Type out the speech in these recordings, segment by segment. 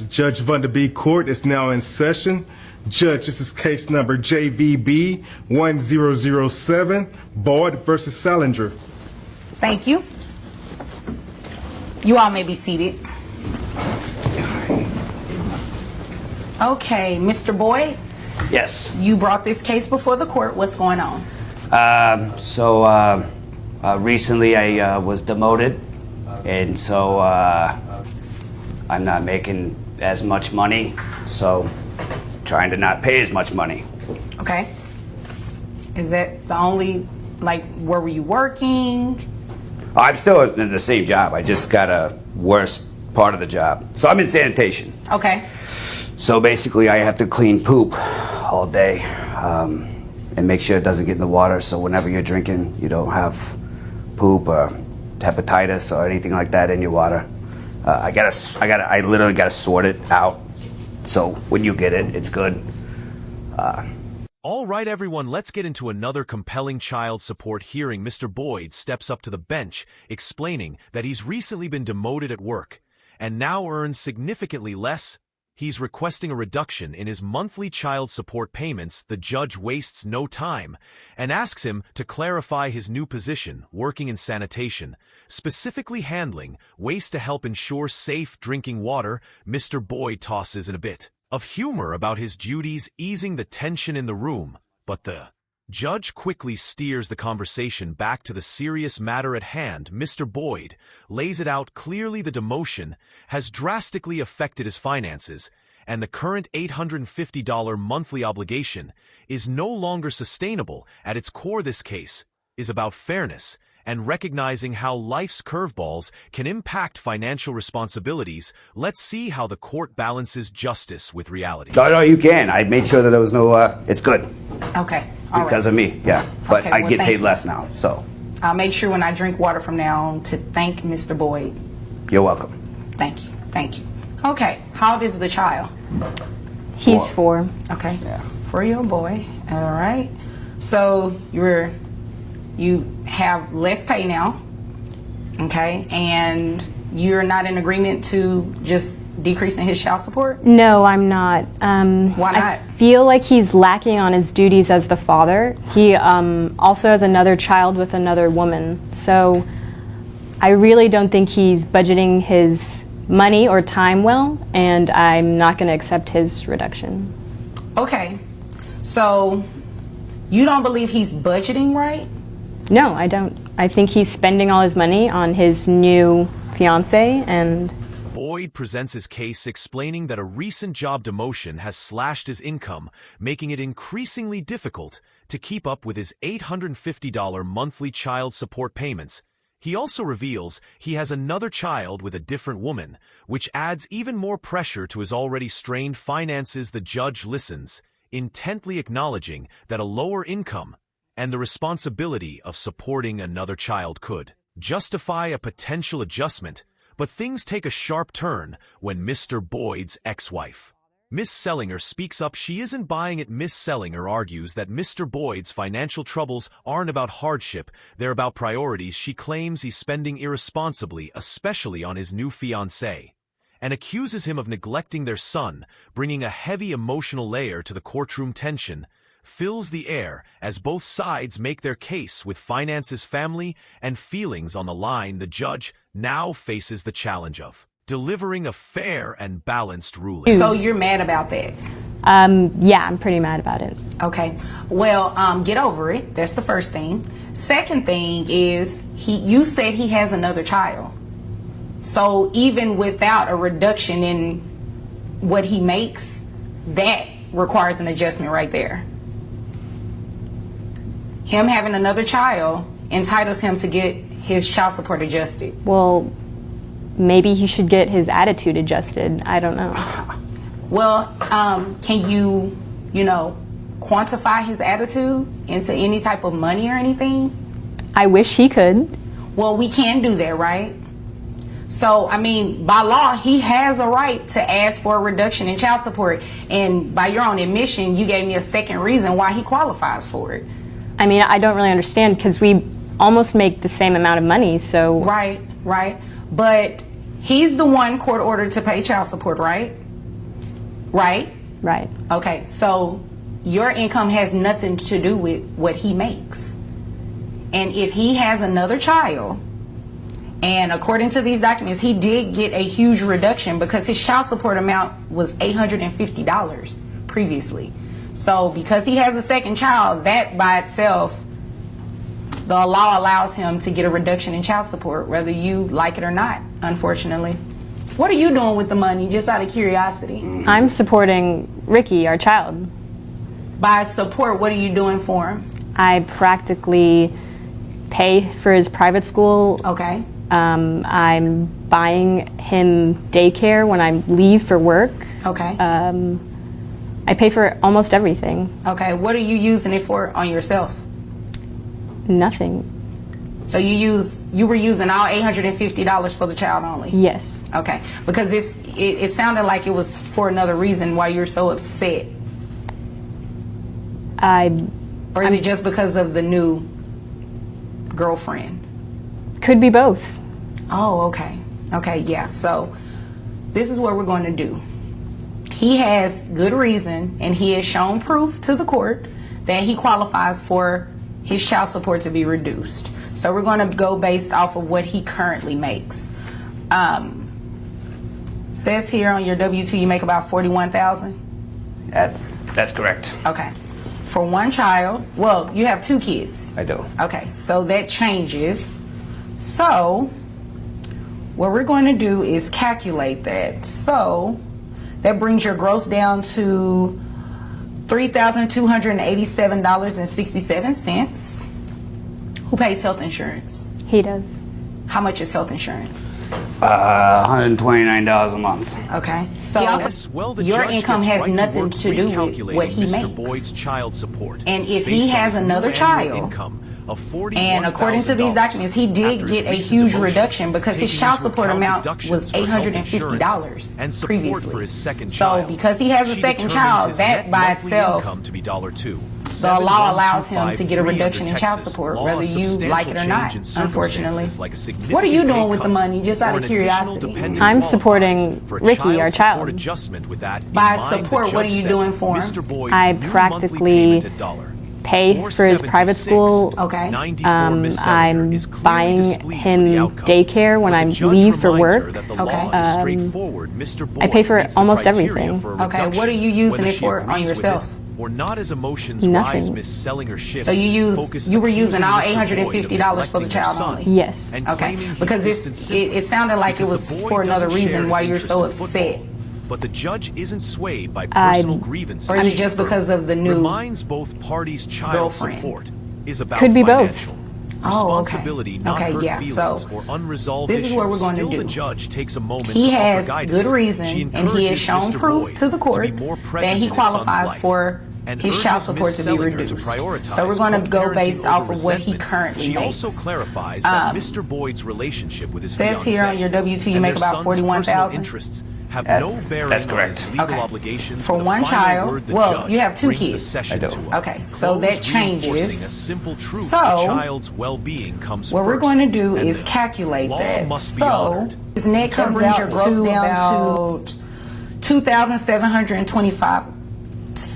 Judge Vanderbeek Court is now in session. Judge, this is case number JVB 1007, Boyd versus Salinger. Thank you. You all may be seated. Okay, Mr. Boyd, Yes. you brought this case before the court. What's going on? Recently I was demoted, and so I'm not making as much money, so trying to not pay as much money. Okay. Is that the only, like, where were you working? I'm still in the same job. I just got a worse part of the job. So I'm in sanitation. Okay. So basically I have to clean poop all day and make sure it doesn't get in the water, so whenever you're drinking you don't have poop or hepatitis or anything like that in your water. I literally gotta sort it out, so when you get it, it's good. All right, everyone, let's get into another compelling child support hearing. Mr. Boyd steps up to the bench, explaining that he's recently been demoted at work and now earns significantly less. He's requesting a reduction in his monthly child support payments. The judge wastes no time and asks him to clarify his new position, working in sanitation, specifically handling waste to help ensure safe drinking water. Mr. Boyd tosses in a bit of humor about his duties, easing the tension in the room, but the judge quickly steers the conversation back to the serious matter at hand. Mr. Boyd lays it out clearly: the demotion has drastically affected his finances, and the current $850 monthly obligation is no longer sustainable. At its core, this case is about fairness and recognizing how life's curveballs can impact financial responsibilities. Let's see how the court balances justice with reality. No, you can. I made sure that there was no, it's good. Okay. All Because right. of me, yeah. But Okay, I well, get thank paid you. less now, so I'll make sure when I drink water from now on to thank Mr. Boyd. you're welcome. Thank you. Thank you. Okay. How old is the child? He's 4. Okay. Yeah. 4-year-old boy. All right. So you have less pay now. Okay. And you're not in agreement to just decreasing his child support? No, I'm not. Why not? I feel like he's lacking on his duties as the father. He also has another child with another woman. So I really don't think he's budgeting his money or time well, and I'm not going to accept his reduction. Okay. So you don't believe he's budgeting right? No, I don't. I think he's spending all his money on his new fiance, and Boyd presents his case, explaining that a recent job demotion has slashed his income, making it increasingly difficult to keep up with his $850 monthly child support payments. He also reveals he has another child with a different woman, which adds even more pressure to his already strained finances. The judge listens, intently acknowledging that a lower income and the responsibility of supporting another child could justify a potential adjustment. But things take a sharp turn when Mr. Boyd's ex-wife, Miss Sellinger, speaks up. She isn't buying it. Miss Sellinger argues that Mr. Boyd's financial troubles aren't about hardship, they're about priorities. She claims he's spending irresponsibly, especially on his new fiancée, and accuses him of neglecting their son, bringing a heavy emotional layer to the courtroom. Tension fills the air as both sides make their case, with finances, family, and feelings on the line. The judge now faces the challenge of delivering a fair and balanced ruling. So you're mad about that? yeah, I'm pretty mad about it. Okay. Well, get over it. That's the first thing. Second thing is you said he has another child. So even without a reduction in what he makes, that requires an adjustment right there. Him having another child entitles him to get his child support adjusted. Well, maybe he should get his attitude adjusted. I don't know. Well, can you quantify his attitude into any type of money or anything? I wish he could. Well, we can do that, right? So, I mean, by law, he has a right to ask for a reduction in child support. And by your own admission, you gave me a second reason why he qualifies for it. I mean, I don't really understand because we almost make the same amount of money, so... Right. But He's the one court ordered to pay child support, right? Right? Right. Okay, so your income has nothing to do with what he makes. And if he has another child, and according to these documents, he did get a huge reduction because his child support amount was $850 previously. So because he has a second child, that by itself, the law allows him to get a reduction in child support, whether you like it or not, unfortunately. What are you doing with the money, just out of curiosity? I'm supporting Ricky, our child. By support, what are you doing for him? I practically pay for his private school. Okay. I'm buying him daycare when I leave for work. Okay. I pay for almost everything. Okay. What are you using it for on yourself? Nothing. So you were using all $850 for the child only? Yes. Okay. Because it sounded like it was for another reason why you're so upset. Or is it just because of the new girlfriend? Could be both. Oh, okay. Okay, yeah. So this is what we're going to do. He has good reason, and he has shown proof to the court that he qualifies for his child support to be reduced. So we're going to go based off of what he currently makes. Says here on your W-2 you make about $41,000. That's correct. Okay. For one child, well, you have 2 kids. I do. Okay, so that changes. So what we're going to do is calculate that. So that brings your gross down to $3,287.67. Who pays health insurance? He does. How much is health insurance? $129 a month. Okay. So Yes, well, the your judge income gets has right to nothing work to do with recalculating what he Mr. makes. Boyd's child support. And if he based on has his new another annual child, income of and according to these $41,000 documents, he did after get a his recent huge demotion, reduction because his taking child into support account amount deductions was for health $850 insurance and support previously. for his second So child. because he has a She second determines child, his that net by monthly itself, income to be $2. the law allows him to get a 712553 reduction in under child Texas. support, Law, whether a you like it or substantial not, change in unfortunately. circumstances like a significant What are you pay doing with the cut money, just out or of an additional curiosity? dependent I'm qualifies supporting for a Ricky, our support child. adjustment with that in By mind, the support, what are judge you sets doing for him? Mr. Boyd's I new monthly practically payment at $1. Pay for his private school. Okay. 94 Miss Senator I'm is clearly buying displeased with him the outcome. daycare when But I the judge leave for reminds her work. that the Okay. law is straightforward. Mr. Boyd I pay for meets the almost criteria everything. for a Okay, reduction, what are you using whether it she for on agrees with yourself? it or not. As emotions Nothing. rise, Miss Sellinger shifts. So you were using all accusing Mr. Boyd of $850 for the neglecting her child son only? Yes. and Okay, claiming he's because distant simply it sounded like it because was the boy for another doesn't share reason his why you're interest so in football. upset. But the judge isn't swayed by personal grievances. Or is it just because of the new reminds both parties child girlfriend? support is about Could be both. financial Oh, okay. responsibility, not Okay, hurt yeah, feelings so or unresolved this issues. is what we're going to Still, do. the judge takes a moment He to offer has guidance. good reason, She and he has encourages shown Mr. proof Boyd to the court be more that present he in his son's qualifies life, for and his child urges support Ms. to be Sellinger reduced. to prioritize So we're going to go co-parenting based off over of what he resentment. currently She makes. also clarifies that Mr. Boyd's relationship with his Says fiancée here on your W-2 you and make their about son's personal $41,000. interests have That- no bearing that's on correct. his legal Okay. obligations. For the one final child, word the well, judge you have 2 brings the kids. session I do. to a Okay, so that close, reinforcing changes. a simple truth: So, the child's well-being comes What first. we're going to do and is the calculate law that. must be So honored. his net comes brings out your gross gross down down to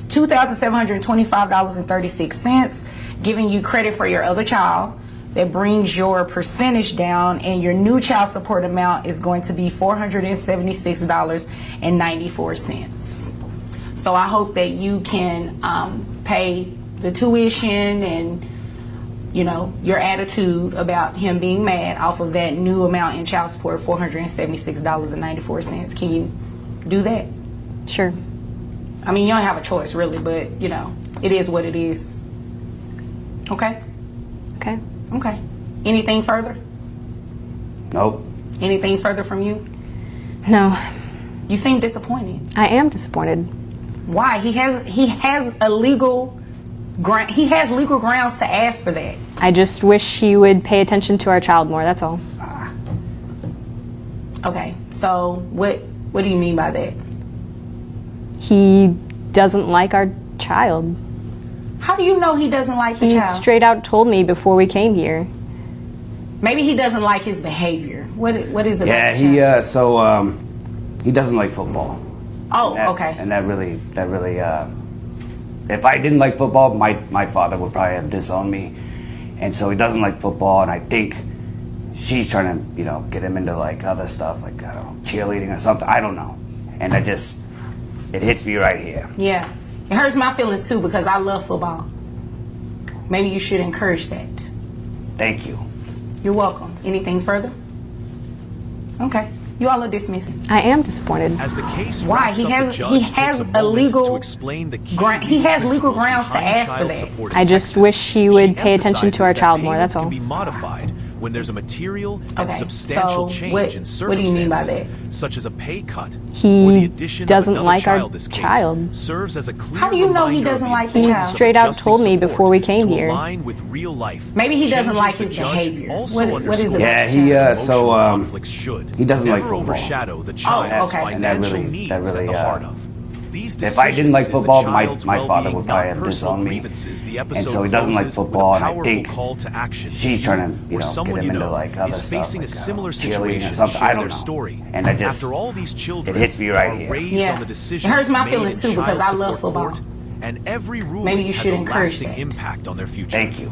$2,725.36, giving you credit for your other child. That brings your percentage down, and your new child support amount is going to be $476.94. So I hope that you can pay the tuition and, you know, your attitude about him being mad off of that new amount in child support, $476.94. Can you do that? Sure. I mean, you don't have a choice really, but, you know, it is what it is. Okay? Okay. Okay. Anything further? Nope. Anything further from you? No, You seem disappointed. I am disappointed. Why? He has legal grounds to ask for that. I just wish he would pay attention to our child more, that's all. Okay. So what do you mean by that? He doesn't like our child. How do you know he doesn't like the He child? straight out told me before we came here. Maybe he doesn't like his behavior. What is it? Yeah, about the child? he doesn't like football. Oh, That- okay. And that really, if I didn't like football, my father would probably have disowned me. And so he doesn't like football, and I think she's trying to, get him into like other stuff, like, I don't know, cheerleading or something. I don't know. And it hits me right here. Yeah. It hurts my feelings too because I love football. Maybe you should encourage that. Thank you. You're welcome. Anything further? Okay. You all are dismissed. I am disappointed. As the case Why? wraps He up, has- the judge he takes has a a moment legal to explain the key he has legal principles grounds to behind ask for child that. support in I just Texas. wish he would pay attention to our emphasizes child that more, that's payments all. can be modified when there's a material and Okay, substantial so change what- in what do you mean by circumstances, such as a pay cut He or the addition doesn't of another like our child. This case child. serves as a clear How do you know he reminder of doesn't the like the importance child? of Straight out adjusting told me support before we came to here. align with real life. Maybe he doesn't Changes like the his judge behavior. also What is it underscores about Yeah, the he, child? so, emotional conflicts should he doesn't like never football. overshadow the child Oh, okay. And that financial really- needs that really, at the heart of. These if I didn't like decisions is the football, child's my father well-being, would probably not have personal disowned me. grievances. The And episode so he doesn't like closes with football, a and I powerful think call to action. she's trying to, where someone get him into like other is stuff, facing like, a similar cheerleading or situation, something. share I don't their know. story. And After all these children it hits me right are here. raised Yeah. on the decisions It hurts my made feelings in too because child I love support football. court, and every ruling Maybe you has should a encourage lasting that. impact on their future. Thank you.